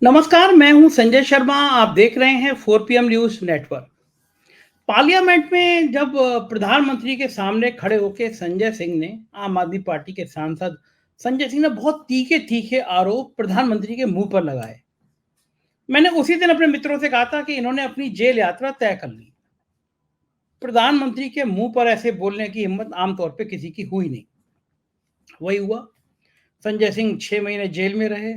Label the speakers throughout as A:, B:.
A: नमस्कार, मैं हूं संजय शर्मा। आप देख रहे हैं 4 PM न्यूज नेटवर्क। पार्लियामेंट में जब प्रधानमंत्री के सामने खड़े होकर संजय सिंह ने, आम आदमी पार्टी के सांसद संजय सिंह ने बहुत तीखे तीखे आरोप प्रधानमंत्री के मुंह पर लगाए। मैंने उसी दिन अपने मित्रों से कहा था कि इन्होंने अपनी जेल यात्रा तय कर ली। प्रधानमंत्री के मुंह पर ऐसे बोलने की हिम्मत आमतौर पर किसी की हुई नहीं। वही हुआ। संजय सिंह 6 महीने जेल में रहे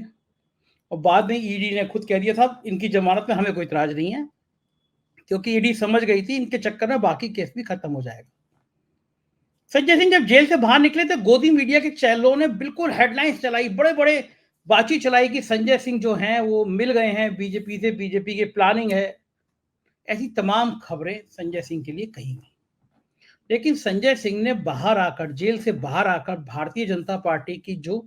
A: और बाद में ईडी ने खुद कह दिया था इनकी जमानत में हमें कोई इतराज नहीं है, क्योंकि ईडी समझ गई थी इनके चक्कर में बाकी केस भी खत्म हो जाएगा। संजय सिंह जब जेल से बाहर निकले तो गोदी मीडिया के चैनलों ने बिल्कुल हेडलाइंस चलाई, बड़े बड़े बातचीत चलाई कि संजय सिंह जो हैं वो मिल गए हैं बीजेपी से, बीजेपी की प्लानिंग है। ऐसी तमाम खबरें संजय सिंह के लिए कही गई। लेकिन संजय सिंह ने बाहर आकर, जेल से बाहर आकर भारतीय जनता पार्टी की जो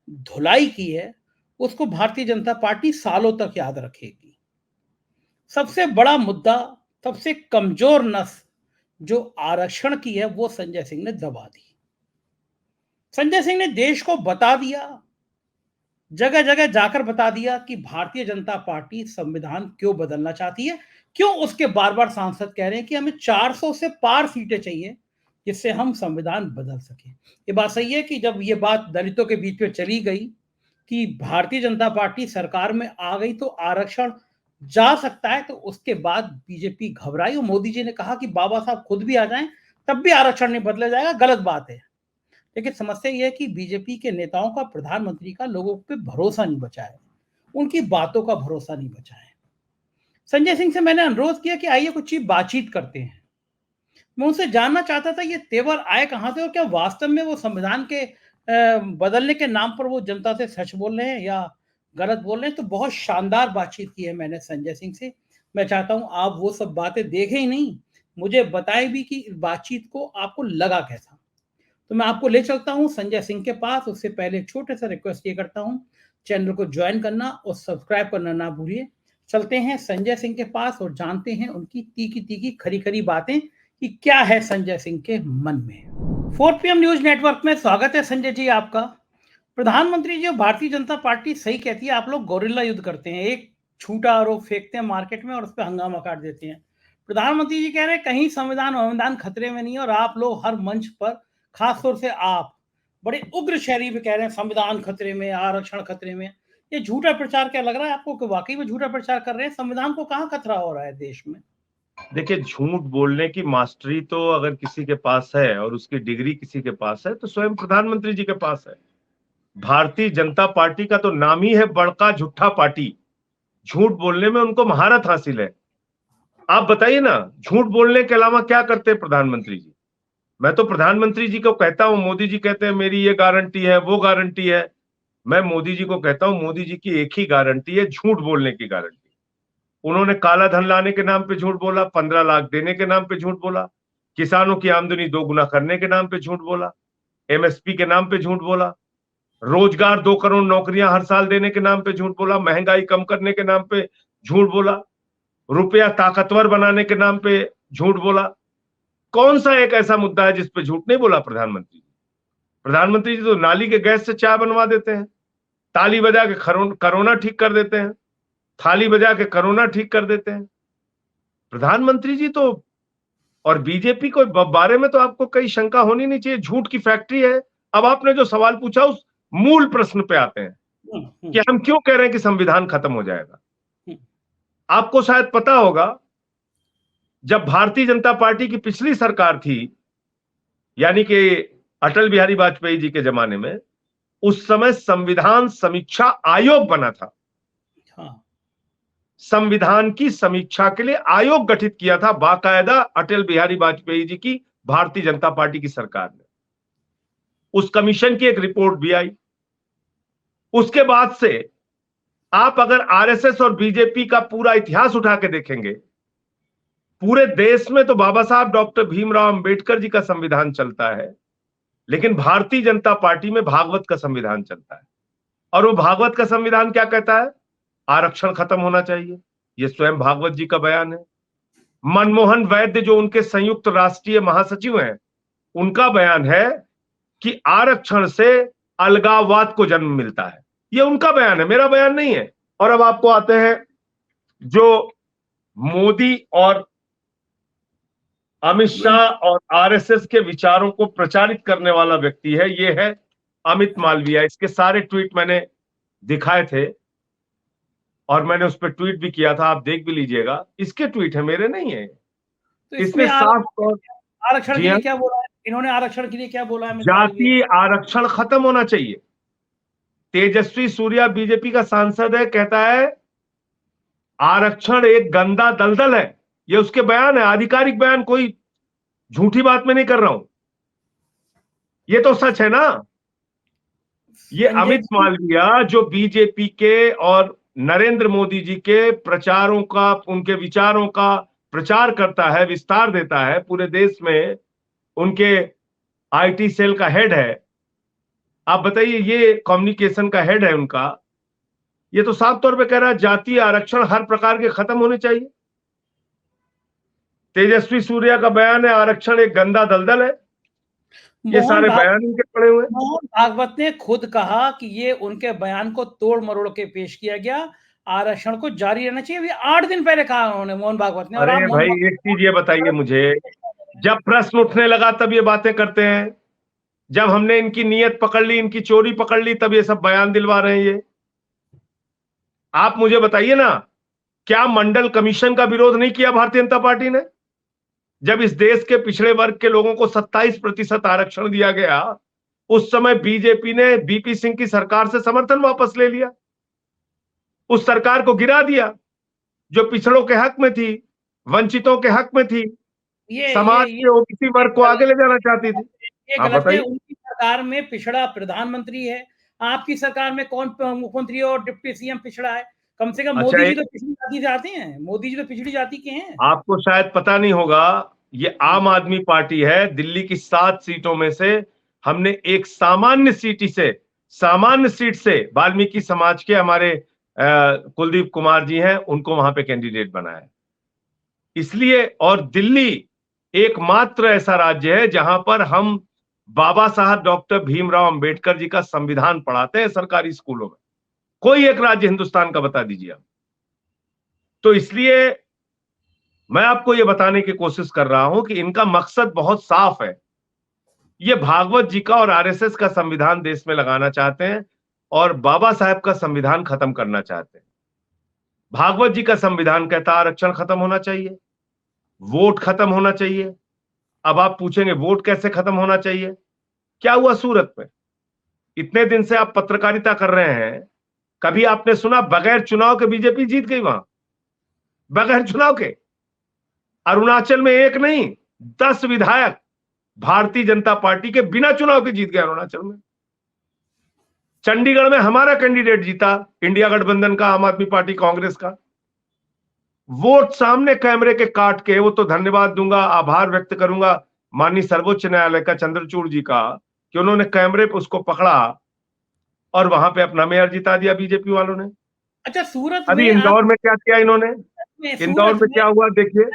A: धुलाई की है उसको भारतीय जनता पार्टी सालों तक याद रखेगी। सबसे बड़ा मुद्दा, सबसे कमजोर नस जो आरक्षण की है वो संजय सिंह ने दबा दी। संजय सिंह ने देश को बता दिया, जगह जगह जाकर बता दिया कि भारतीय जनता पार्टी संविधान क्यों बदलना चाहती है, क्यों उसके बार बार सांसद कह रहे हैं कि हमें 400 से पार सीटें चाहिए जिससे हम संविधान बदल सके। ये बात सही है कि जब ये बात दलितों के बीच में चली गई कि भारतीय जनता पार्टी सरकार में आ गई तो आरक्षण जा सकता है, तो उसके बाद बीजेपी घबराई और मोदी जी ने कहा कि बाबा साहब खुद भी आ जाएं तब भी आरक्षण नहीं बदला जाएगा। गलत बात है। लेकिन समस्या यह है कि बीजेपी के नेताओं का, प्रधानमंत्री का लोगों पे भरोसा नहीं बचा है, उनकी बातों का भरोसा नहीं बचा है। संजय सिंह से मैंने अनुरोध किया कि आइए कुछ बातचीत करते हैं। मैं उनसे जानना चाहता था ये तेवर आए कहां से और क्या वास्तव में वो संविधान के बदलने के नाम पर वो जनता से सच बोल रहे हैं या गलत बोल रहे हैं। तो बहुत शानदार बातचीत की है मैंने संजय सिंह से। मैं चाहता हूं आप वो सब बातें देखें ही नहीं, मुझे बताएं भी कि इस बातचीत को आपको लगा कैसा। तो मैं आपको ले चलता हूं संजय सिंह के पास। उससे पहले एक छोटे सा रिक्वेस्ट ये करता हूं, चैनल को ज्वाइन करना और सब्सक्राइब करना ना भूलिए। चलते हैं संजय सिंह के पास और जानते हैं उनकी तीखी तीखी खरी खरी बातें कि क्या है संजय सिंह के मन में। 4 PM न्यूज नेटवर्क में स्वागत है संजय जी आपका। प्रधानमंत्री जी, भारतीय जनता पार्टी सही कहती है आप लोग गोरिल्ला युद्ध करते हैं, एक छूटा आरोप फेंकते हैं मार्केट में और उस पर हंगामा काट देते हैं। प्रधानमंत्री जी कह रहे हैं कहीं संविधान खतरे में नहीं है और आप लोग हर मंच पर, खासतौर से आप बड़े उग्र शैली में कह रहे हैं संविधान खतरे में, आरक्षण खतरे में। ये झूठा प्रचार क्या लग रहा है आपको कि वाकई में झूठा प्रचार कर रहे हैं? संविधान को कहां खतरा हो रहा है देश में?
B: देखिए, झूठ बोलने की मास्टरी तो अगर किसी के पास है और उसकी डिग्री किसी के पास है तो स्वयं प्रधानमंत्री जी के पास है। भारतीय जनता पार्टी का तो नाम ही है बड़का झूठा पार्टी। झूठ बोलने में उनको महारत हासिल है। आप बताइए ना, झूठ बोलने के अलावा क्या करते हैं प्रधानमंत्री जी? मैं तो प्रधानमंत्री जी को कहता हूं, मोदी जी कहते हैं मेरी ये गारंटी है, वो गारंटी है। मैं मोदी जी को कहता हूं, मोदी जी की एक ही गारंटी है, झूठ बोलने की गारंटी। उन्होंने काला धन लाने के नाम पे झूठ बोला, 15 लाख देने के नाम पे झूठ बोला, किसानों की आमदनी दोगुना करने के नाम पे झूठ बोला, एमएसपी के नाम पे झूठ बोला, रोजगार 2 करोड़ नौकरियां हर साल देने के नाम पे झूठ बोला, महंगाई कम करने के नाम पे झूठ बोला, रुपया ताकतवर बनाने के नाम पे झूठ बोला। कौन सा एक ऐसा मुद्दा है जिस पे झूठ नहीं बोला प्रधानमंत्री जी? प्रधानमंत्री जी तो नाली के गैस से चाय बनवा देते हैं, ताली बजा के कोरोना ठीक कर देते हैं, थाली बजा के कोरोना ठीक कर देते हैं प्रधानमंत्री जी तो। और बीजेपी को बारे में तो आपको कई शंका होनी नहीं चाहिए, झूठ की फैक्ट्री है। अब आपने जो सवाल पूछा उस मूल प्रश्न पे आते हैं कि हम क्यों कह रहे हैं कि संविधान खत्म हो जाएगा। आपको शायद पता होगा, जब भारतीय जनता पार्टी की पिछली सरकार थी, यानी कि अटल बिहारी वाजपेयी जी के जमाने में, उस समय संविधान समीक्षा आयोग बना था। संविधान की समीक्षा के लिए आयोग गठित किया था बाकायदा अटल बिहारी वाजपेयी जी की भारतीय जनता पार्टी की सरकार ने। उस कमीशन की एक रिपोर्ट भी आई। उसके बाद से आप अगर आरएसएस और बीजेपी का पूरा इतिहास उठा के देखेंगे, पूरे देश में तो बाबा साहब डॉक्टर भीमराव अंबेडकर जी का संविधान चलता है, लेकिन भारतीय जनता पार्टी में भागवत का संविधान चलता है। और वो भागवत का संविधान क्या कहता है? आरक्षण खत्म होना चाहिए। ये स्वयं भागवत जी का बयान है। मनमोहन वैद्य जो उनके संयुक्त राष्ट्रीय महासचिव हैं, उनका बयान है कि आरक्षण से अलगाववाद को जन्म मिलता है। ये उनका बयान है, मेरा बयान नहीं है। और अब आपको आते हैं जो मोदी और अमित शाह और आरएसएस के विचारों को प्रचारित करने वाला व्यक्ति है, ये है अमित मालविया। इसके सारे ट्वीट मैंने दिखाए थे और मैंने उस पर ट्वीट भी किया था, आप देख भी लीजिएगा। इसके ट्वीट है, मेरे नहीं है।
A: तो
B: इसने साफ तौर,
A: आरक्षण
B: जी
A: के लिए
B: हाँ,
A: क्या बोला है इन्होंने? आरक्षण के लिए क्या बोला है?
B: जातीय आरक्षण खत्म होना चाहिए। तेजस्वी सूर्या बीजेपी का सांसद है, कहता है आरक्षण एक गंदा दलदल है। ये उसके बयान है, आधिकारिक बयान, कोई झूठी बात में नहीं कर रहा हूं, ये तो सच है ना। ये अमित मालविया जो बीजेपी के और नरेंद्र मोदी जी के प्रचारों का, उनके विचारों का प्रचार करता है, विस्तार देता है पूरे देश में, उनके आईटी सेल का हेड है। आप बताइए, ये कम्युनिकेशन का हेड है उनका, ये तो साफ तौर पे कह रहा है जातीय आरक्षण हर प्रकार के खत्म होने चाहिए। तेजस्वी सूर्या का बयान है आरक्षण एक गंदा दलदल है। ये सारे बयान इनके पड़े हुए।
A: मोहन भागवत ने खुद कहा कि ये उनके बयान को तोड़ मरोड़ के पेश किया गया, आरक्षण को जारी रहना चाहिए। अभी 8 दिन पहले कहा उन्होंने, मोहन भागवत ने। और
B: अरे भाई एक चीज ये बताइए मुझे, जब प्रश्न उठने लगा तब ये बातें करते हैं, जब हमने इनकी नीयत पकड़ ली, इनकी चोरी पकड़ ली, तब ये सब बयान दिलवा रहे हैं ये। आप मुझे बताइए ना, क्या मंडल कमीशन का विरोध नहीं किया भारतीय जनता पार्टी ने? जब इस देश के पिछड़े वर्ग के लोगों को 27% आरक्षण दिया गया, उस समय बीजेपी ने बीपी सिंह की सरकार से समर्थन वापस ले लिया, उस सरकार को गिरा दिया जो पिछड़ों के हक में थी, वंचितों के हक में थी, समाज के ओबीसी वर्ग को आगे ले जाना चाहती थी।
A: ये गलत है। उनकी सरकार में पिछड़ा प्रधानमंत्री है, आपकी सरकार में कौन मुख्यमंत्री और डिप्टी सीएम पिछड़ा है? कम से कम मोदी जी तो पिछड़ी जाति से आते हैं, मोदी जी तो पिछड़ी जाति के हैं।
B: आपको शायद पता नहीं होगा, ये आम आदमी पार्टी है। दिल्ली की 7 सीटों में से हमने एक सामान्य सीट से वाल्मीकि समाज के हमारे कुलदीप कुमार जी हैं, उनको वहां पे कैंडिडेट बनाया। इसलिए, और दिल्ली एकमात्र ऐसा राज्य है जहां पर हम बाबा साहब डॉक्टर भीमराव अंबेडकर जी का संविधान पढ़ाते हैं सरकारी स्कूलों में। कोई एक राज्य हिंदुस्तान का बता दीजिए आप। तो इसलिए मैं आपको यह बताने की कोशिश कर रहा हूं कि इनका मकसद बहुत साफ है। ये भागवत जी का और आरएसएस का संविधान देश में लगाना चाहते हैं और बाबा साहब का संविधान खत्म करना चाहते हैं। भागवत जी का संविधान कहता है आरक्षण खत्म होना चाहिए, वोट खत्म होना चाहिए। अब आप पूछेंगे वोट कैसे खत्म होना चाहिए? क्या हुआ सूरत में? इतने दिन से आप पत्रकारिता कर रहे हैं, कभी आपने सुना बगैर चुनाव के बीजेपी जीत गई वहां? बगैर चुनाव के अरुणाचल में एक नहीं 10 विधायक भारतीय जनता पार्टी के बिना चुनाव के जीत गए अरुणाचल में। चंडीगढ़ में हमारा कैंडिडेट जीता, इंडिया गठबंधन का, आम आदमी पार्टी कांग्रेस का। वोट सामने कैमरे के काट के, वो तो धन्यवाद दूंगा, आभार व्यक्त करूंगा माननीय सर्वोच्च न्यायालय का, चंद्रचूड़ जी का, कि उन्होंने कैमरे पे उसको पकड़ा और वहां पे अपना मेयर जिता दिया बीजेपी वालों ने।
A: अच्छा, सूरत
B: अभी इंदौर में क्या किया इन्होंने? इंदौर में क्या हुआ देखिए।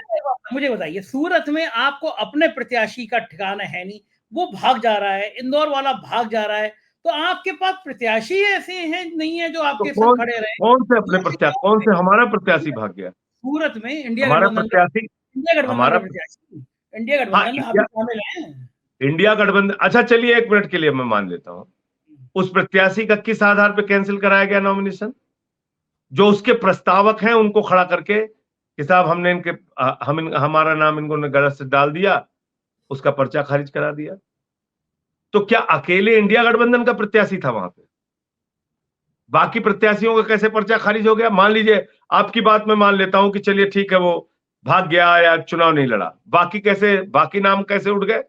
A: मुझे बताइए, सूरत में आपको अपने प्रत्याशी का ठिकाना है नहीं, वो भाग जा रहा है, इंदौर वाला भाग जा रहा है, तो आपके पास प्रत्याशी ऐसे हैं नहीं है जो आपके साथ खड़े रहे?
B: कौन से अपने प्रत्याशी? कौन से हमारा प्रत्याशी भाग गया?
A: सूरत में इंडिया
B: हमारा
A: गठबंधन,
B: प्रत्याशी, हमारा
A: प्रत्याशी इंडिया गठबंधन आप शामिल हैं।
B: इंडिया गठबंधन, अच्छा चलिए 1 मिनट के लिए मैं मान लेता हूं, उस प्रत्याशी का किस आधार पर कैंसिल कराया गया नॉमिनेशन? जो उसके प्रस्तावक हैं उनको खड़ा करके कि साहब हमने हमारा नाम इनको गलत से डाल दिया, उसका पर्चा खारिज करा दिया। तो क्या अकेले इंडिया गठबंधन का प्रत्याशी था वहां पे? बाकी प्रत्याशियों का कैसे पर्चा खारिज हो गया? मान लीजिए, आपकी बात मैं मान लेता हूं कि चलिए ठीक है वो भाग गया या चुनाव नहीं लड़ा, बाकी नाम कैसे उठ गए?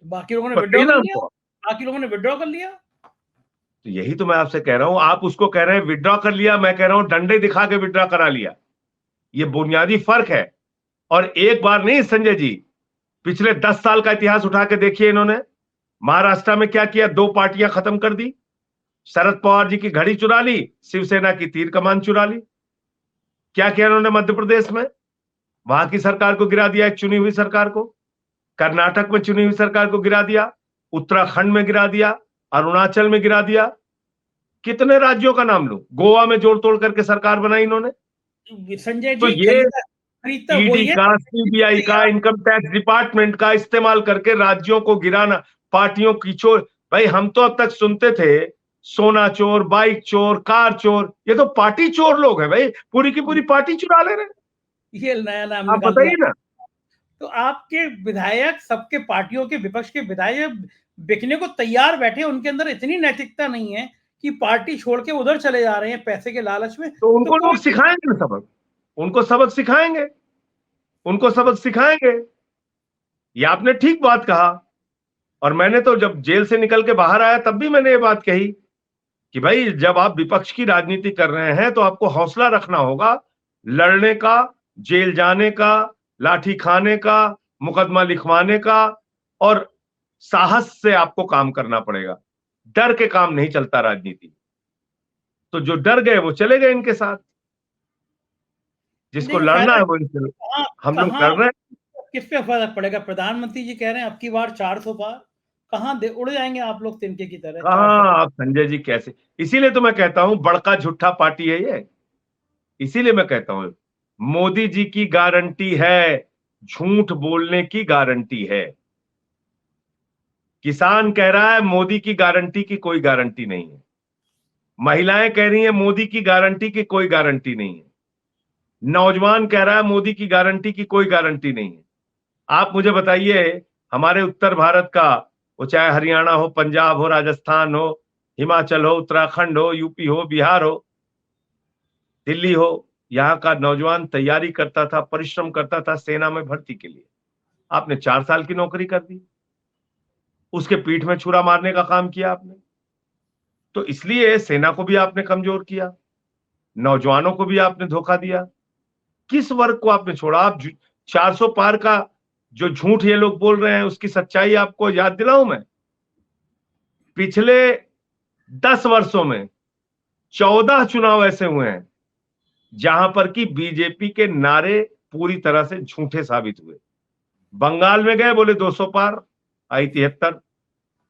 A: बाकी लोगों ने विड्रॉ कर लिया, बाकी लोगों ने विड्रॉ कर लिया।
B: तो यही तो मैं आपसे कह रहा हूं, आप उसको कह रहे हैं विड्रॉ कर लिया, मैं कह रहा हूं डंडे दिखा के विड्रॉ करा लिया। ये बुनियादी फर्क है। और एक बार नहीं संजय जी, पिछले 10 साल का इतिहास उठा के देखिए, इन्होंने महाराष्ट्र में क्या किया? 2 पार्टियां खत्म कर दी, शरद पवार जी की घड़ी चुरा ली, शिवसेना की तीर कमान चुरा ली। क्या किया इन्होंने मध्य प्रदेश में? वहां की सरकार को गिरा दिया, एक चुनी हुई सरकार को। कर्नाटक में चुनी हुई सरकार को गिरा दिया, उत्तराखंड में गिरा दिया, अरुणाचल में गिरा दिया। कितने राज्यों का नाम लूं? गोवा में जोड़ तोड़ करके सरकार बनाई इन्होंने।
A: संजय
B: तो
A: जी,
B: ये
A: खरीदता
B: ईडी
A: वही है।
B: का, सीबीआई का, इनकम टैक्स डिपार्टमेंट का इस्तेमाल करके राज्यों को गिराना, पार्टियों की चोर। भाई हम तो अब तक सुनते थे सोना चोर, बाइक चोर, कार चोर, ये तो पार्टी चोर लोग हैं भाई, पूरी की पूरी पार्टी चुरा ले रहे हैं।
A: ये नया नाम
B: आप
A: निकाल दिया।
B: बताइए ना।
A: तो आपके विधायक, सबके पार्टियों के, विपक्ष के विधायक बिकने को तैयार बैठे, उनके अंदर इतनी नैतिकता नहीं है कि पार्टी छोड़ के उधर चले जा रहे हैं पैसे के लालच में।
B: तो उनको
A: तो
B: लोग सिखाएंगे ना सबक, उनको सबक सिखाएंगे, उनको सबक सिखाएंगे। ये आपने ठीक बात कहा। और मैंने तो जब जेल से निकल के बाहर आया तब भी मैंने ये बात कही कि भाई जब आप विपक्ष की राजनीति कर रहे हैं तो आपको हौसला रखना होगा, लड़ने का, जेल जाने का, लाठी खाने का, मुकदमा लिखवाने का, और साहस से आपको काम करना पड़ेगा। डर के काम नहीं चलता राजनीति। तो जो डर गए वो चले गए इनके साथ, जिसको
A: देखिए
B: लड़ना
A: फायदा
B: है वो इनसे,
A: कहाँ
B: हम लोग
A: कहाँ
B: लड़ रहे हैं।
A: किस पे फर्क पड़ेगा? प्रधानमंत्री जी कह रहे हैं अब की बार 400 पार। कहाँ उड़ जाएंगे आप लोग तिनके की तरह 400
B: कहाँ आप संजय जी, कैसे? इसीलिए तो मैं कहता हूं बड़का झूठा पार्टी है ये। इसीलिए मैं कहता हूं मोदी जी की गारंटी है, झूठ बोलने की गारंटी है। किसान कह रहा है मोदी की गारंटी की कोई गारंटी नहीं है। महिलाएं कह रही हैं मोदी की गारंटी की कोई गारंटी नहीं है। नौजवान कह रहा है मोदी की गारंटी की कोई गारंटी नहीं है। आप मुझे बताइए, हमारे उत्तर भारत का, वो चाहे हरियाणा हो, पंजाब हो, राजस्थान हो, हिमाचल हो, उत्तराखंड हो, यूपी हो, बिहार हो, दिल्ली हो, यहाँ का नौजवान तैयारी करता था, परिश्रम करता था सेना में भर्ती के लिए। आपने 4 साल की नौकरी कर दी, उसके पीठ में छुरा मारने का काम किया आपने। तो इसलिए सेना को भी आपने कमजोर किया, नौजवानों को भी आपने धोखा दिया। किस वर्ग को आपने छोड़ा? आप 400 पार का जो झूठ ये लोग बोल रहे हैं उसकी सच्चाई आपको याद दिलाऊं मैं। पिछले 10 वर्षों में 14 चुनाव ऐसे हुए हैं जहां पर कि बीजेपी के नारे पूरी तरह से झूठे साबित हुए। बंगाल में गए बोले 200 पार, आई 73।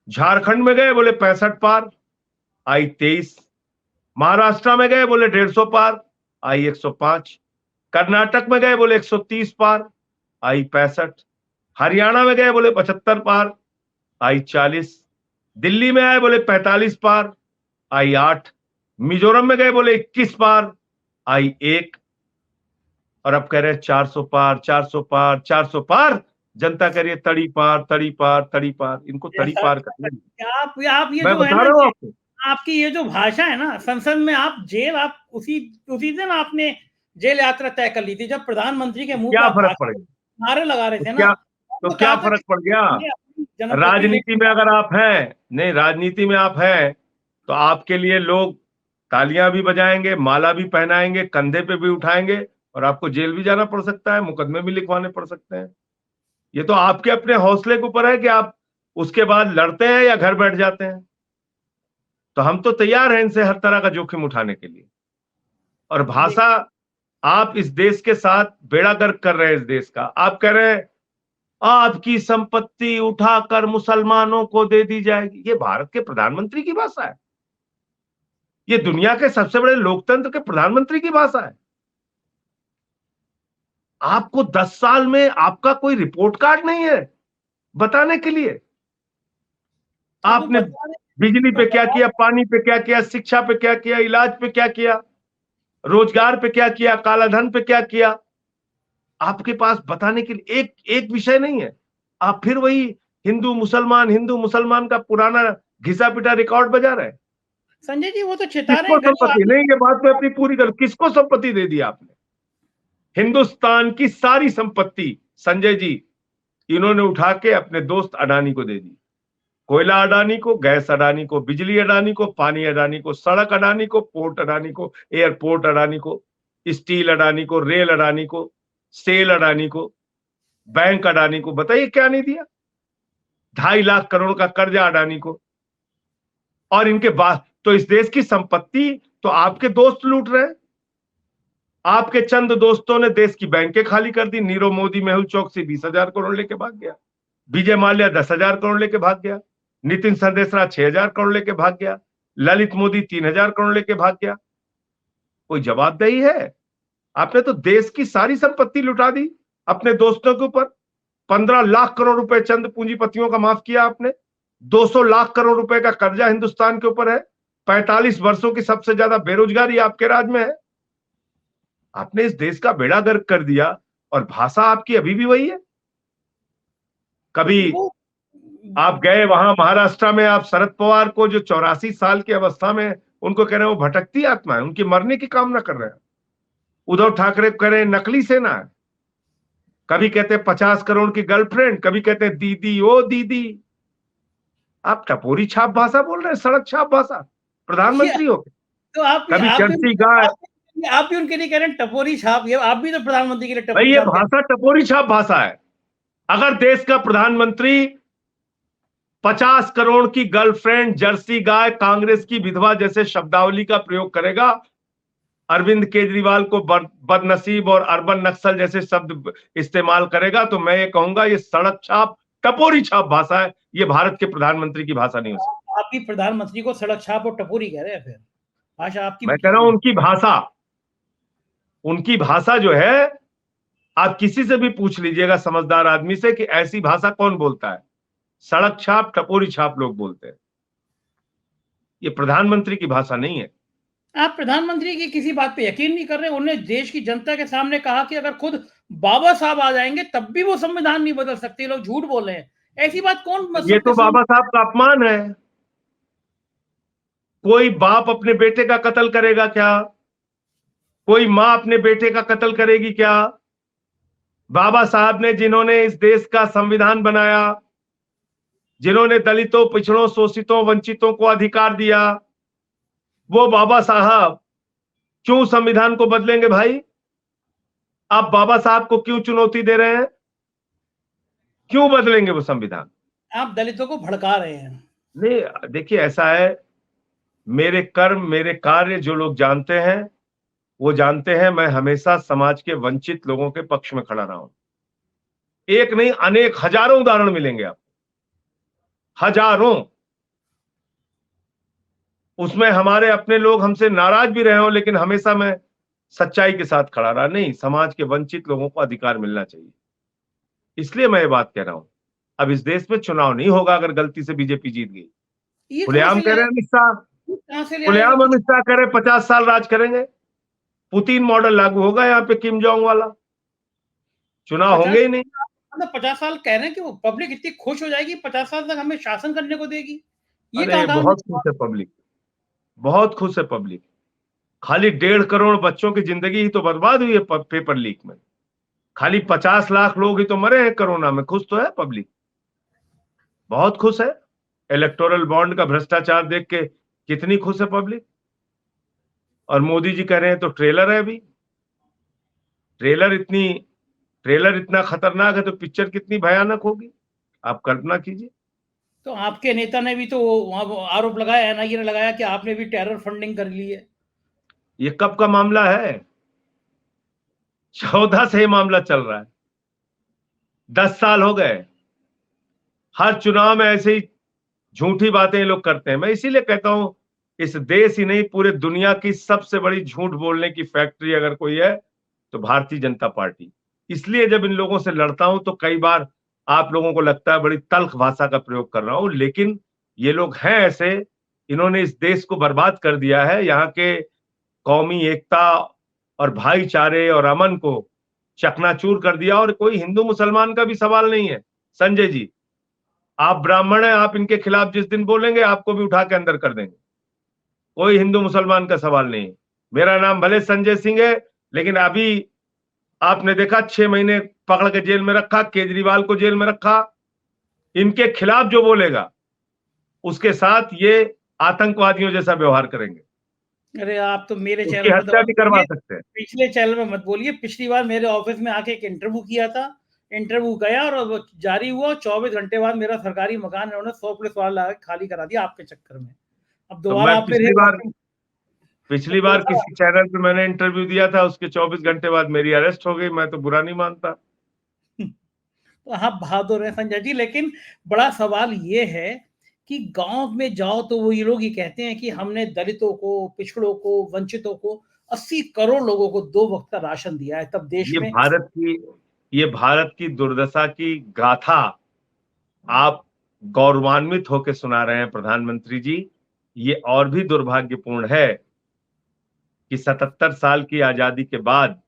B: झारखंड में गए बोले 65 पार, आई 23। महाराष्ट्र में गए बोले 150 पार, आई 105। कर्नाटक में गए बोले 130 पार, आई 65। हरियाणा में गए बोले 75 पार, आई 40। दिल्ली में आए बोले 45 पार, आई 8। मिजोरम में गए बोले 21 पार, आई 1। और अब कह रहे हैं 400 पार, 400 पार, 400 पार। जनता कह रही है तड़ी पार, तड़ी पार, तड़ी पार। इनको तड़ी पार करना।
A: आप ये
B: मैं
A: जो है
B: बता
A: ना,
B: रहा हूं आपको,
A: आपकी ये जो भाषा है ना, संसद में आप जेल, आप उसी उसी दिन आपने जेल यात्रा तय कर ली थी जब प्रधानमंत्री के मुंह पे
B: क्या
A: आप
B: फर्क पड़ेगा?
A: नारे लगा रहे
B: तो
A: थे ना।
B: क्या, तो
A: आपको
B: क्या
A: कहा था
B: फर्क पड़ गया?
A: कि अपनी जनप्रतिनिधि
B: राजनीति में अगर आप हैं, नहीं, राजनीति में आप हैं तो आपके लिए लोग तालियां भी बजाएंगे, माला भी पहनाएंगे, कंधे पे भी उठाएंगे, और आपको जेल भी जाना पड़ सकता है, मुकदमे भी लिखवाने पड़ सकते हैं। ये तो आपके अपने हौसले के ऊपर है कि आप उसके बाद लड़ते हैं या घर बैठ जाते हैं। तो हम तो तैयार हैं इनसे हर तरह का जोखिम उठाने के लिए। और भाषा, आप इस देश के साथ बेड़ा गर्क कर रहे हैं। इस देश का आप कह रहे हैं आपकी संपत्ति उठाकर मुसलमानों को दे दी जाएगी। ये भारत के प्रधानमंत्री की भाषा है, ये दुनिया के सबसे बड़े लोकतंत्र के प्रधानमंत्री की भाषा है। आपको 10 साल में आपका कोई रिपोर्ट कार्ड नहीं है बताने के लिए। आपने बिजली पे क्या किया, पानी पे क्या किया, शिक्षा पे क्या किया, इलाज पे क्या किया, रोजगार पे क्या किया, कालाधन पे क्या किया, आपके पास बताने के लिए एक एक विषय नहीं है। आप फिर वही हिंदू मुसलमान का पुराना घिसा पिटा रिकॉर्ड बजा रहे हैं।
A: संजय जी वो तो चिता रहे
B: किसको
A: हैं
B: संपत्ति नहीं, ये बात मैं अपनी पूरी कर, किसको संपत्ति दे दी आपने? हिंदुस्तान की सारी संपत्ति संजय जी इन्होंने उठा के अपने दोस्त अडानी को दे दी। कोयला अडानी को, गैस अडानी को, बिजली अडानी को, पानी अडानी को, सड़क अडानी को, पोर्ट अडानी को, एयरपोर्ट अडानी को, स्टील अडानी को, रेल अडानी को, सेल अडानी को, बैंक अडानी को। बताइए क्या नहीं दिया? 2.5 लाख करोड़ का कर्जा अडानी को। और इनके बाद तो इस देश की संपत्ति तो आपके दोस्त लूट रहे हैं। आपके चंद दोस्तों ने देश की बैंकें खाली कर दी। नीरव मोदी मेहुल चौकसी 20,000 करोड़ लेके भाग गया, विजय माल्या 10,000 करोड़ लेके भाग गया, नितिन संदेशरा 6,000 करोड़ लेके भाग गया, ललित मोदी 3,000 करोड़ लेके भाग गया। कोई जवाबदेही है? आपने तो देश की सारी संपत्ति लुटा दी अपने दोस्तों के ऊपर। 15 लाख करोड़ रुपए चंद पूंजीपतियों का माफ किया आपने। 200 लाख करोड़ रुपए का कर्जा हिंदुस्तान के ऊपर है। 45 वर्षों की सबसे ज्यादा बेरोजगारी आपके राज में है। आपने इस देश का बेड़ा गर्क कर दिया और भाषा आपकी अभी भी वही है। कभी आप गए वहां महाराष्ट्र में, आप शरद पवार को जो 84 साल की अवस्था में उनको कह रहे हैं वो भटकती आत्मा है, उनकी मरने की कामना कर रहे हैं। उद्धव ठाकरे कह रहे हैं नकली सेना है। कभी कहते हैं 50 करोड़ की गर्लफ्रेंड, कभी कहते हैं दीदी ओ दीदी। आप टपोरी छाप भाषा बोल रहे हैं, सड़क छाप भाषा, प्रधानमंत्री हो।
A: तो
B: कभी जर्सी गाय,
A: आप भी उनके लिए कह रहे हैं टपोरी छाप, ये आप भी तो प्रधानमंत्री के लिए
B: भाई
A: टपोरी
B: ये
A: छाप
B: भाषा टपोरी छाप भाषा है। अगर देश का प्रधानमंत्री 50 करोड़ की गर्लफ्रेंड, जर्सी गाय, कांग्रेस की विधवा जैसे शब्दावली का प्रयोग करेगा, अरविंद केजरीवाल को बदनसीब और अर्बन नक्सल जैसे शब्द इस्तेमाल करेगा, तो मैं ये कहूंगा ये सड़क छाप टपोरी छाप भाषा है। ये भारत के प्रधानमंत्री की भाषा नहीं हो सकती।
A: आप भी प्रधानमंत्री को सड़क छाप और टपोरी कह रहे हैं, फिर भाषा आपकी।
B: मैं कह रहा हूं उनकी भाषा जो है, आप किसी से भी पूछ लीजिएगा समझदार आदमी से कि ऐसी भाषा कौन बोलता है। सड़क छाप टपोरी छाप लोग बोलते हैं। ये प्रधानमंत्री की भाषा नहीं है।
A: आप प्रधानमंत्री की किसी बात पे यकीन नहीं कर रहे। उन्हें देश की जनता के सामने कहा कि अगर खुद बाबा साहब आ जाएंगे तब भी वो संविधान नहीं बदल सकते। लोग झूठ बोल रहे हैं, ऐसी बात कौन?
B: ये तो बाबा साहब का अपमान है। कोई बाप अपने बेटे का कत्ल करेगा क्या? कोई मां अपने बेटे का कत्ल करेगी क्या? बाबा साहब ने, जिन्होंने इस देश का संविधान बनाया, जिन्होंने दलितों, पिछड़ों, शोषितों, वंचितों को अधिकार दिया, वो बाबा साहब क्यों संविधान को बदलेंगे? भाई आप बाबा साहब को क्यों चुनौती दे रहे हैं? क्यों बदलेंगे वो संविधान?
A: आप दलितों को भड़का रहे हैं।
B: नहीं, देखिए ऐसा है, मेरे कर्म मेरे कार्य जो लोग जानते हैं वो जानते हैं, मैं हमेशा समाज के वंचित लोगों के पक्ष में खड़ा रहा हूं। एक नहीं, अनेक हजारों उदाहरण मिलेंगे आपको, हजारों। उसमें हमारे अपने लोग हमसे नाराज भी रहे हो, लेकिन हमेशा मैं सच्चाई के साथ खड़ा रहा। नहीं, समाज के वंचित लोगों को अधिकार मिलना चाहिए, इसलिए मैं ये बात कह रहा हूं। अब इस देश में चुनाव नहीं होगा अगर गलती से बीजेपी जीत गई। खुलेआम कह रहे हैं अमित शाह, खुलेआम अमित शाह कह रहे 50 साल राज करेंगे, पुतिन मॉडल लागू होगा यहाँ पे, किम जोंग वाला। चुनाव होंगे ही नहीं।
A: मतलब 50 साल कह रहे हैं कि वो पब्लिक इतनी खुश हो जाएगी 50 साल तक हमें शासन करने को देगी। ये
B: बहुत खुश है पब्लिक, बहुत खुश है पब्लिक। खाली 1.5 करोड़ बच्चों की जिंदगी ही तो बर्बाद हुई है पेपर लीक में। खाली 50 लाख लोग ही तो मरे हैं कोरोना में। खुश तो है पब्लिक, बहुत खुश है। इलेक्टोरल बॉन्ड का भ्रष्टाचार देख के कितनी खुश है पब्लिक। और मोदी जी कह रहे हैं तो ट्रेलर है अभी। ट्रेलर इतना खतरनाक है तो पिक्चर कितनी भयानक होगी, आप कल्पना कीजिए।
A: तो आपके नेता ने भी तो आरोप लगाया, एनआईए ने लगाया कि आपने भी टेरर फंडिंग कर ली है।
B: ये कब का मामला है? 14 से ये मामला चल रहा है, 10 साल हो गए। हर चुनाव में ऐसे ही झूठी बातें ये लोग करते हैं। मैं इसीलिए कहता हूं, इस देश ही नहीं पूरे दुनिया की सबसे बड़ी झूठ बोलने की फैक्ट्री अगर कोई है तो भारतीय जनता पार्टी। इसलिए जब इन लोगों से लड़ता हूं तो कई बार आप लोगों को लगता है बड़ी तल्ख भाषा का प्रयोग कर रहा हूं, लेकिन ये लोग हैं ऐसे, इन्होंने इस देश को बर्बाद कर दिया है। यहाँ के कौमी एकता और भाईचारे और अमन को चकनाचूर कर दिया। और कोई हिंदू मुसलमान का भी सवाल नहीं है संजय जी। आप ब्राह्मण हैं, आप इनके खिलाफ जिस दिन बोलेंगे आपको भी उठा के अंदर कर देंगे। कोई हिंदू मुसलमान का सवाल नहीं है। मेरा नाम भले संजय सिंह है, लेकिन अभी आपने देखा 6 महीने पकड़ के जेल में रखा, केजरीवाल को जेल में रखा। इनके खिलाफ जो बोलेगा उसके साथ ये आतंकवादियों जैसा व्यवहार करेंगे।
A: अरे आप तो मेरे
B: उसकी
A: चैनल
B: हत्या भी करवा सकते हैं।
A: पिछले चैनल में मत बोलिए। पिछली बार मेरे ऑफिस में आके एक इंटरव्यू किया था, इंटरव्यू गया और जारी हुआ, 24 घंटे बाद मेरा सरकारी मकान इन्होंने 100 पुलिस वाला लगा खाली करा दिया आपके चक्कर में। अब दोबारा आप
B: पिछली बार किसी चैनल पे मैंने इंटरव्यू दिया था, उसके 24 घंटे बाद मेरी अरेस्ट हो गई। मैं तो बुरा नहीं मानता।
A: तो आप बहादुर हैं संजय जी, लेकिन बड़ा सवाल ये है कि गाँव में जाओ तो वो ये लोग ये कहते हैं कि हमने दलितों को, पिछड़ों को, वंचितों को 80 करोड़ लोगों को 2 वक़्त का राशन दिया है, तब देश
B: ये
A: में
B: भारत की ये भारत की दुर्दशा की गाथा आप गौरवान्वित होकर सुना रहे हैं प्रधानमंत्री जी। ये और भी दुर्भाग्यपूर्ण है कि 77 साल की आजादी के बाद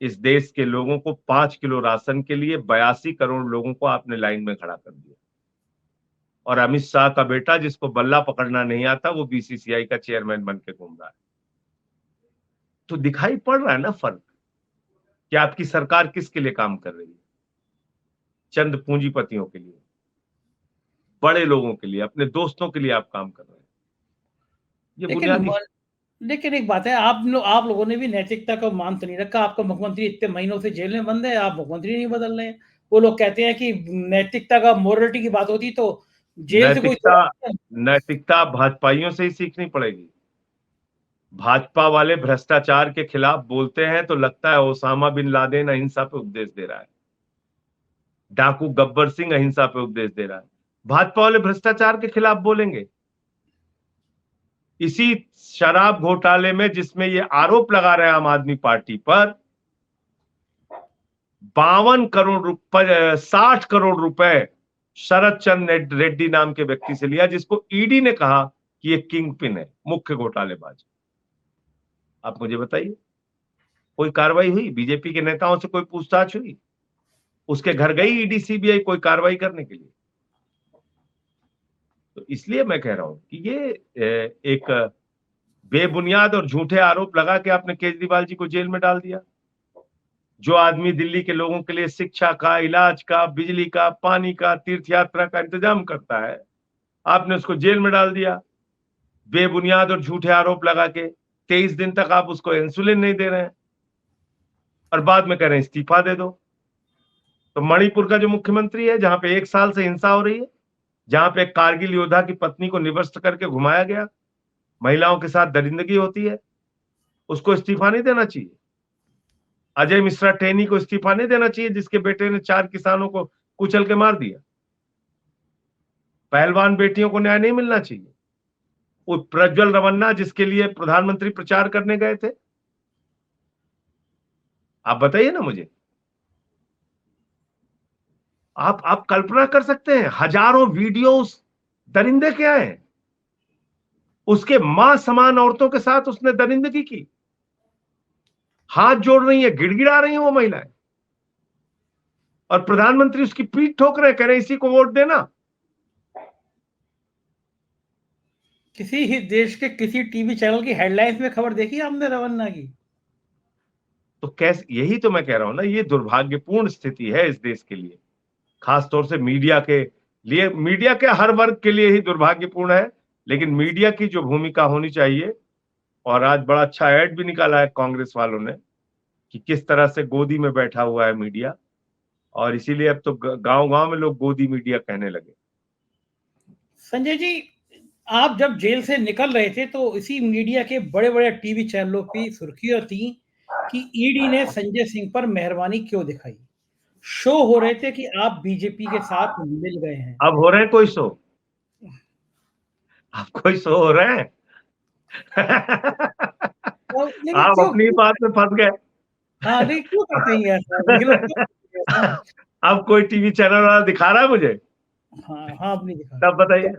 B: इस देश के लोगों को 5 किलो राशन के लिए 82 करोड़ लोगों को आपने लाइन में खड़ा कर दिया। और अमित शाह का बेटा जिसको बल्ला पकड़ना नहीं आता वो बीसीसीआई का चेयरमैन बन के घूम रहा है। तो दिखाई पड़ रहा है ना फर्क कि आपकी सरकार किसके लिए काम कर रही है। चंद पूंजीपतियों के लिए, बड़े लोगों के लिए, अपने दोस्तों के लिए आप काम कर रहे हैं। ये
A: लेकिन
B: बुनियादी
A: लेकिन एक बात है, आप लोगों ने भी नैतिकता का मान तो नहीं रखा। आपका मुख्यमंत्री इतने महीनों से जेल में बंद है, आप मुख्यमंत्री नहीं बदल रहे हैं। वो लोग कहते हैं कि नैतिकता का, मोरालिटी की बात होती तो जेल से कोई
B: नैतिकता नैतिकता भाजपाइयों से ही सीखनी पड़ेगी। भाजपा वाले भ्रष्टाचार के खिलाफ बोलते हैं तो लगता है ओसामा बिन लादेन अहिंसा पे उपदेश दे रहा है, डाकू गब्बर सिंह अहिंसा पे उपदेश दे रहा है। भाजपा वाले भ्रष्टाचार के खिलाफ बोलेंगे। इसी शराब घोटाले में जिसमें ये आरोप लगा रहे हैं आम आदमी पार्टी पर, 52 करोड़ रुपए, 60 करोड़ रुपए शरद चंद्र रेड्डी नाम के व्यक्ति से लिया, जिसको ईडी ने कहा कि ये किंग पिन है, मुख्य घोटालेबाज। आप मुझे बताइए, कोई कार्रवाई हुई? बीजेपी के नेताओं से कोई पूछताछ हुई? उसके घर गई ईडी सीबीआई कोई कार्रवाई करने के लिए? तो इसलिए मैं कह रहा हूं कि ये एक बेबुनियाद और झूठे आरोप लगा के आपने केजरीवाल जी को जेल में डाल दिया। जो आदमी दिल्ली के लोगों के लिए शिक्षा का, इलाज का, बिजली का, पानी का, तीर्थ यात्रा का इंतजाम करता है, आपने उसको जेल में डाल दिया बेबुनियाद और झूठे आरोप लगा के। 23 दिन तक आप उसको इंसुलिन नहीं दे रहे हैं और बाद में कह रहे हैं इस्तीफा दे दो। तो मणिपुर का जो मुख्यमंत्री है, जहां पे 1 साल से हिंसा हो रही है, जहां पे एक कारगिल योद्धा की पत्नी को निवस्त करके घुमाया गया, महिलाओं के साथ दरिंदगी होती है, उसको इस्तीफा नहीं देना चाहिए? अजय मिश्रा टेनी को इस्तीफा नहीं देना चाहिए, जिसके बेटे ने 4 किसानों को कुचल के मार दिया? पहलवान बेटियों को न्याय नहीं मिलना चाहिए? वो प्रज्वल रवन्ना जिसके लिए प्रधानमंत्री प्रचार करने गए थे, आप बताइए ना मुझे। आप कल्पना कर सकते हैं, हजारों वीडियोस दरिंदे के आए, उसके मां समान औरतों के साथ उसने दरिंदगी की, हाथ जोड़ रही है, गिड़गिड़ा रही है वो महिलाएं, और प्रधानमंत्री उसकी पीठ ठोक रहे, कह रहे इसी को वोट देना।
A: किसी ही देश के किसी टीवी चैनल की हेडलाइंस में खबर देखी आपने रवन्ना की?
B: तो कैसे, यही तो मैं कह रहा हूं ना, ये दुर्भाग्यपूर्ण स्थिति है इस देश के लिए, खासतौर से मीडिया के लिए। मीडिया के हर वर्ग के लिए ही दुर्भाग्यपूर्ण है, लेकिन मीडिया की जो भूमिका होनी चाहिए, और आज बड़ा अच्छा ऐड भी निकाला है कांग्रेस वालों ने कि किस तरह से गोदी में बैठा हुआ है मीडिया, और इसीलिए अब तो गांव गांव में लोग गोदी मीडिया कहने लगे।
A: संजय जी, आप जब जेल से निकल रहे थे तो इसी मीडिया के बड़े-बड़े टीवी चैनलों की सुर्खियां थी कि ईडी ने संजय सिंह पर मेहरबानी क्यों दिखाई। शो हो रहे थे कि आप बीजेपी के साथ मिल गए हैं।
B: अब हो रहे हैं कोई शो? अब कोई शो हो रहे हैं?
A: तो लेकिन
B: आप
A: क्यों
B: अपनी
A: क्यों
B: बात में फंस गए।
A: हाँ, नहीं क्यों करते हैं ये ऐसा? ये लोग क्यों करते हैं ऐसा?
B: अब कोई टीवी चैनल वाला दिखा रहा है मुझे?
A: हाँ, हाँ, आपने दिखा
B: तब बताइए,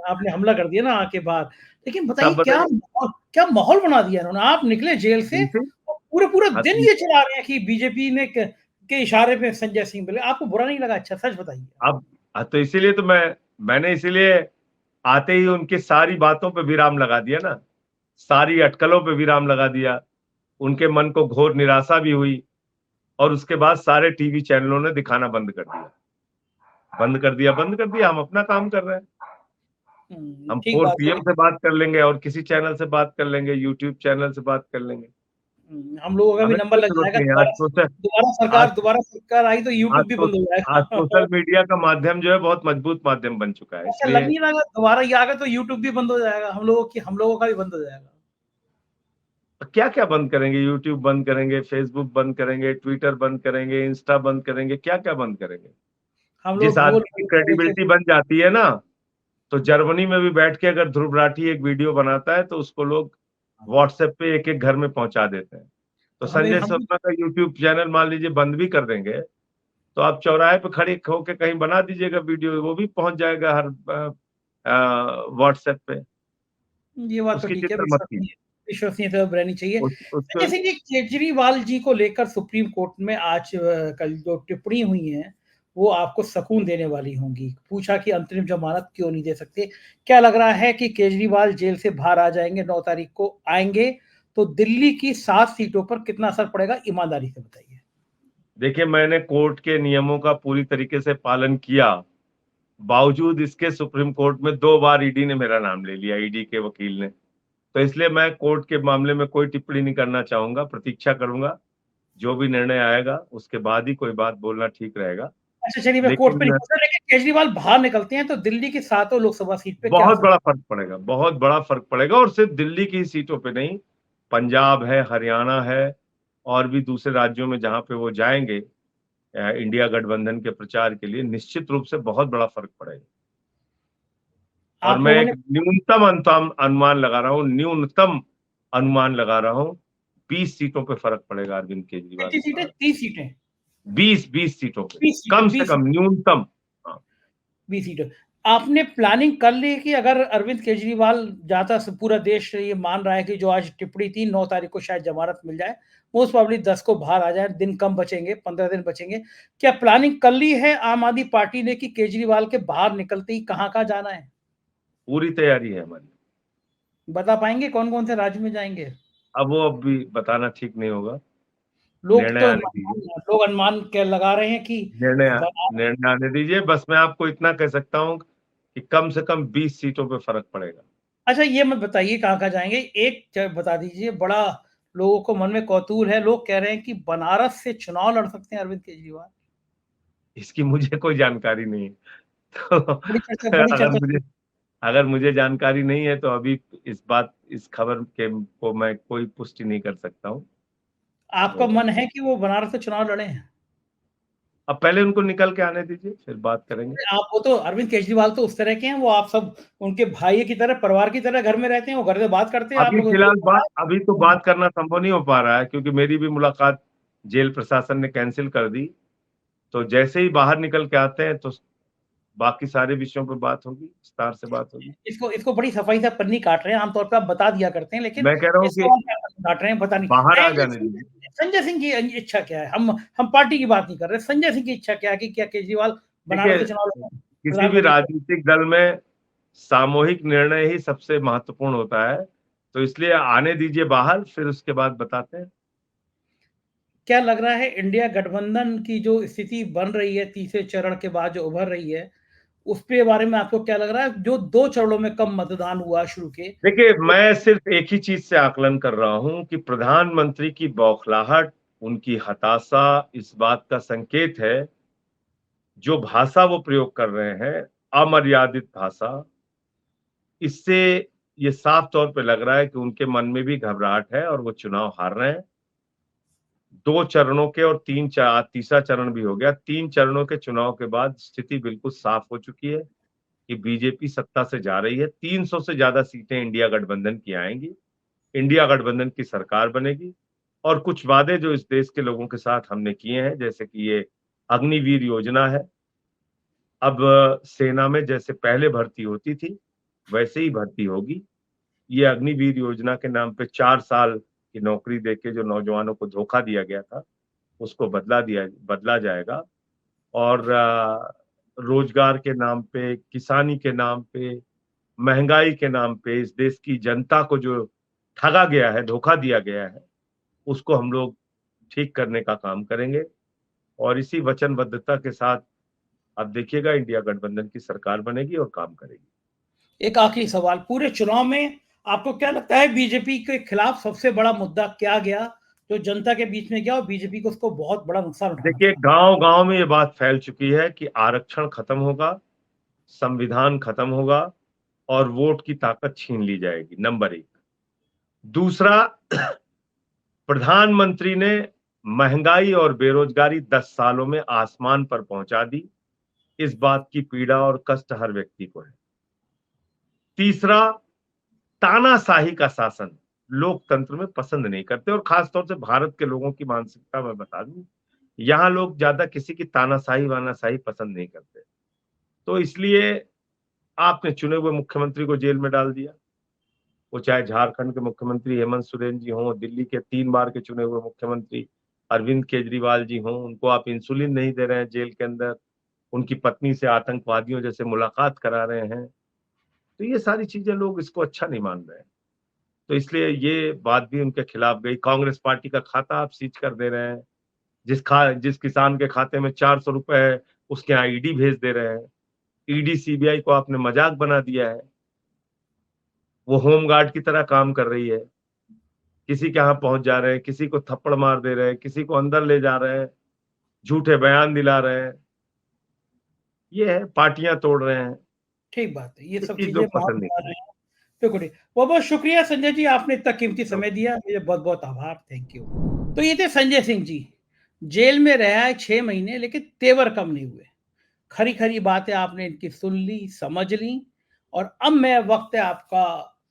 A: आपने हमला कर दिया ना आके बाहर। लेकिन बताइए
B: तब बताइए।
A: क्या माहौल बना दिया इन्होंने? आप निकले जेल से
B: बिल्कुल।
A: और पूरे-पूरे
B: हाँ,
A: दिन ये चला रहे हैं कि बीजेपी ने के इशारे पे संजय सिंह मिले। आपको बुरा नहीं लगा? अच्छा सच बताइए।
B: अब तो इसीलिए तो मैंने इसीलिए आते ही उनकी सारी बातों पे विराम लगा दिया ना, सारी अटकलों पे विराम लगा दिया। उनके मन को घोर निराशा भी हुई, और उसके बाद सारे टीवी चैनलों ने दिखाना बंद कर दिया, बंद कर दिया। हम अपना काम कर रहे हैं। हम
A: ठीक
B: 4
A: बात है।
B: पीएम से बात कर लेंगे, और किसी चैनल से बात कर लेंगे, यूट्यूब चैनल से बात कर लेंगे।
A: हम लोगों का भी
B: हमें
A: नंबर
B: कोई
A: लग
B: जरूरत
A: जाएगा।
B: नहीं है।
A: दोबारा
B: आज
A: दोबारा सरकार आई तो
B: आज
A: यूट्यूब भी
B: तो
A: बंद हो
B: आज
A: जाएगा।
B: सोशल मीडिया का माध्यम जो है बहुत मजबूत माध्यम बन चुका है,
A: अच्छा लग
B: इसलिए
A: नहीं रहा दोबारा ये आ गए तो यूट्यूब भी बंद हो जाएगा। हम लोगों का भी बंद हो जाएगा।
B: क्या क्या बंद करेंगे? यूट्यूब बंद करेंगे, फेसबुक बंद करेंगे, ट्विटर बंद करेंगे, इंस्टा बंद करेंगे, क्या क्या बंद करेंगे?
A: हम
B: जिस
A: लोग वो
B: आदमी की क्रेडिबिलिटी बन जाती है ना, तो जर्मनी में भी बैठ के अगर ध्रुव राठी एक वीडियो बनाता है तो उसको लोग व्हाट्सएप पे एक एक घर में पहुंचा देते हैं। तो
A: तो हमें
B: संजय
A: हम
B: शर्मा का यूट्यूब चैनल मान लीजिए बंद भी कर देंगे तो आप चौराहे पे खड़े होके कहीं बना दीजिएगा वीडियो, वो भी पहुंच जाएगा हर व्हाट्सएप पे।
A: ये बात तो
B: उसकी
A: ठीक है,
B: चिंता मत कीजिए।
A: विश्वसनीयता रहनी चाहिए।
B: उसको
A: जैसे कि केजरीवाल जी को लेकर सुप्रीम कोर्ट में आज कल जो टिप्पणी हुई है, वो आपको सकून देने वाली होंगी। पूछा कि अंतरिम जमानत क्यों नहीं दे सकते? क्या लग रहा है कि केजरीवाल जेल से बाहर आ जाएंगे, 9 तारीख को आएंगे, तो दिल्ली की 7 सीटों पर कितना असर पड़ेगा? ईमानदारी से बताइए।
B: देखिए, मैंने कोर्ट के नियमों का पूरी तरीके से पालन किया, बावजूद इसके सुप्रीम कोर्ट में 2 बार ईडी ने मेरा नाम ले लिया, ईडी के वकील ने। तो इसलिए मैं कोर्ट के मामले में कोई टिप्पणी नहीं करना चाहूंगा, प्रतीक्षा करूंगा। जो भी निर्णय आएगा उसके बाद ही कोई बात बोलना ठीक रहेगा।
A: अच्छा, चलिए मैं कोर्ट पे नहीं
B: लेकिन
A: पूछ रहा, लेकिन केजरीवाल बाहर निकलते हैं तो दिल्ली की 7 लोकसभा सीट पे क्या
B: बहुत
A: असर?
B: बड़ा फर्क पड़ेगा, बहुत बड़ा फर्क पड़ेगा, और सिर्फ दिल्ली की ही सीटों पे नहीं, पंजाब है, हरियाणा है, और भी दूसरे राज्यों में जहां पे वो जाएंगे इंडिया गठबंधन के प्रचार के लिए, निश्चित रूप से बहुत बड़ा फर्क पड़ेगा। और
A: आप
B: मैं
A: लोगों
B: एक
A: ने
B: न्यूनतम अनुमान लगा रहा हूँ, न्यूनतम अनुमान लगा रहा हूँ, 20 सीटों पे फर्क पड़ेगा अरविंद केजरीवाल
A: कितनी
B: के
A: सीटें?
B: बाहर।
A: 30 सीटें।
B: 20 सीटों पे,
A: 20 सीटें,
B: कम से
A: 20
B: कम न्यूनतम। हाँ।
A: 20 सीटें। आपने प्लानिंग कर ली कि अगर अरविंद केजरीवाल जाता, पूरा देश ये मान रहा है कि जो आज टिप्पणी थी, 9 तारीख को शायद जमानत मिल जाए, मोस्ट प्रोबेबली 10 को बाहर आ जाए, दिन कम बचेंगे, 15 दिन बचेंगे। क्या प्लानिंग कर ली है आम आदमी पार्टी ने कि केजरीवाल के बाहर निकलते ही कहाँ-कहाँ जाना है?
B: पूरी तैयारी है हमारी।
A: बता पाएँगे कौन-कौन से राज्य में जाएँगे?
B: अब वो अभी बताना ठीक नहीं होगा,
A: लोग
B: निर्णय
A: तो
B: आने दीजिए।
A: लोग अनुमान क्या लगा रहे हैं कि
B: निर्णय
A: बनारस।
B: निर्णय आने दीजिए, बस मैं आपको इतना कह सकता हूँ कि कम से कम 20 सीटों पे फर्क पड़ेगा।
A: अच्छा, ये मत बताइए कहाँ-कहाँ जाएँगे? एक च बता दीजिए, बड़ा लोगों को मन में कौतूहल है, लोग कह रहे हैं कि बनारस से चुनाव लड़ सकते हैं अरविंद केजरीवाल।
B: इसकी मुझे कोई जानकारी नहीं है। तो
A: बड़ी
B: अगर
A: चर्चा
B: मुझे
A: थी।
B: अगर मुझे जानकारी नहीं है तो अभी इस खबर के को मैं कोई पुष्टि नहीं कर सकता हूँ।
A: आपका
B: तो
A: मन है कि वो बनारस से चुनाव लड़ें?
B: अब पहले उनको निकल के आने दीजिए, फिर बात करेंगे।
A: आप, वो तो अरविंद केजरीवाल तो उस तरह के हैं, वो आप सब उनके भाई की तरह, परिवार की तरह घर में रहते हैं, वो घर से बात करते हैं, आप
B: अभी
A: लोग उनको
B: फिलहाल अभी तो बात करना संभव नहीं हो पा रहा है क्योंकि मेरी भी मुलाकात जेल प्रशासन ने कैंसिल कर दी। तो जैसे ही बाहर निकल के आते हैं तो बाकी सारे विषयों पे बात होगी, विस्तार से बात होगी।
A: इसको इसको बड़ी सफाई से पन्नी काट रहे हैं, आमतौर पे आप बता दिया करते हैं, लेकिन
B: मैं कह रहा हूँ
A: इस
B: कि
A: सवाल पे आप पन्नी काट रहे हैं, पता
B: बाहर आ
A: नहीं।
B: जाने दीजिए।
A: संजय सिंह की इच्छा क्या है? हम पार्टी की बात नहीं कर रहे, संजय सिंह की इच्छा क्या है कि क्या केजरीवाल बनारस
B: देखिए,
A: से चुनाव लड़ें
B: किसी भी
A: प्रधानमंत्री?
B: राजनीतिक दल में सामूहिक निर्णय ही सबसे महत्वपूर्ण होता है। तो इसलिए आने दीजिए बाहर, फिर उसके बाद बताते हैं।
A: क्या लग रहा है इंडिया गठबंधन की जो स्थिति बन रही है तीसरे चरण के बाद जो उभर रही है, उसके बारे में आपको क्या लग रहा है? जो 2 चरणों में कम मतदान हुआ शुरू के,
B: देखिए, मैं सिर्फ एक ही चीज से आकलन कर रहा हूं कि प्रधानमंत्री की बौखलाहट, उनकी हताशा इस बात का संकेत है, जो भाषा वो प्रयोग कर रहे हैं, अमर्यादित भाषा, इससे ये साफ तौर पे लग रहा है कि उनके मन में भी घबराहट है और वो चुनाव हार रहे हैं। 2 चरणों के और तीसरा चरण भी हो गया। 3 चरणों के चुनाव के बाद स्थिति बिल्कुल साफ हो चुकी है कि बीजेपी सत्ता से जा रही है। 300 से ज्यादा सीटें इंडिया गठबंधन की आएंगी, इंडिया गठबंधन की सरकार बनेगी, और कुछ वादे जो इस देश के लोगों के साथ हमने किए हैं, जैसे कि ये अग्निवीर योजना है, अब सेना में जैसे पहले भर्ती होती थी वैसे ही भर्ती होगी। ये अग्निवीर योजना के नाम पे 4 साल की नौकरी देके जो नौजवानों को धोखा दिया गया था, उसको बदला जाएगा। और रोजगार के नाम पे, किसानी के नाम पे, महंगाई के नाम पे इस देश की जनता को जो ठगा गया है, धोखा दिया गया है, उसको हम लोग ठीक करने का काम करेंगे। और इसी वचनबद्धता के साथ आप देखिएगा इंडिया गठबंधन की सरकार बनेगी और काम करेगी।
A: एक आखिरी सवाल, पूरे चुनाव में आपको क्या लगता है बीजेपी के खिलाफ सबसे बड़ा मुद्दा क्या गया, जो जनता के बीच में गया और बीजेपी को उसको बहुत बड़ा नुकसान उठाना
B: देखिए,
A: पड़ा?
B: गांव-गांव में ये बात फैल चुकी है कि आरक्षण खत्म होगा, संविधान खत्म होगा और वोट की ताकत छीन ली जाएगी, नंबर 1। दूसरा, प्रधानमंत्री ने महंगाई और बेरोजगारी 10 सालों में आसमान पर पहुंचा दी। इस बात की पीड़ा और कष्ट हर व्यक्ति को है। तीसरा, तानाशाही का शासन लोकतंत्र में पसंद नहीं करते, और खासतौर से भारत के लोगों की मानसिकता मैं बता दूं, यहाँ लोग ज्यादा किसी की तानाशाही वानाशाही पसंद नहीं करते। तो इसलिए आपने चुने हुए मुख्यमंत्री को जेल में डाल दिया, वो चाहे झारखंड के मुख्यमंत्री हेमंत सोरेन जी हों, दिल्ली के 3 बार के चुने हुए मुख्यमंत्री अरविंद केजरीवाल जी हों, उनको आप इंसुलिन नहीं दे रहे हैं जेल के अंदर, उनकी पत्नी से आतंकवादियों जैसे मुलाकात करा रहे हैं। तो ये सारी चीजें लोग इसको अच्छा नहीं मान रहे हैं, तो इसलिए ये बात भी उनके खिलाफ गई। कांग्रेस पार्टी का खाता आप सीज कर दे रहे हैं, जिस किसान के खाते में 400 रुपए है उसके यहाँ ईडी भेज दे रहे हैं। ईडी सीबीआई को आपने मजाक बना दिया है, वो होमगार्ड की तरह काम कर रही है, किसी के यहाँ पहुंच जा रहे हैं, किसी को थप्पड़ मार दे रहे हैं, किसी को अंदर ले जा रहे हैं, झूठे बयान दिला रहे हैं, ये है, पार्टियां तोड़ रहे हैं।
A: ठीक बात है, ये
B: ये
A: सब
B: चीज
A: चीजें
B: लोग
A: बहुत
B: पसंद नहीं
A: बता रहे हैं। बिल्कुल ठीक। बहुत बहुत शुक्रिया संजय जी, आपने इतना कीमती समय दिया, मुझे बहुत बहुत आभार, थैंक यू। तो ये थे संजय सिंह जी, जेल में रहा है 6 महीने लेकिन तेवर कम नहीं हुए। खरी खरी बातें आपने इनकी सुन ली, समझ ली, और अब मैं वक्त है आपका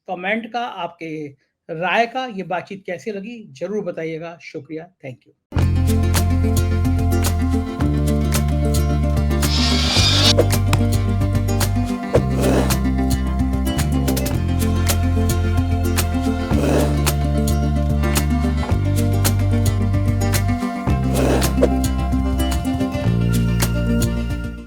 A: कमेंट का, आपके राय का। ये बातचीत कैसी लगी जरूर बताइएगा। शुक्रिया, थैंक यू।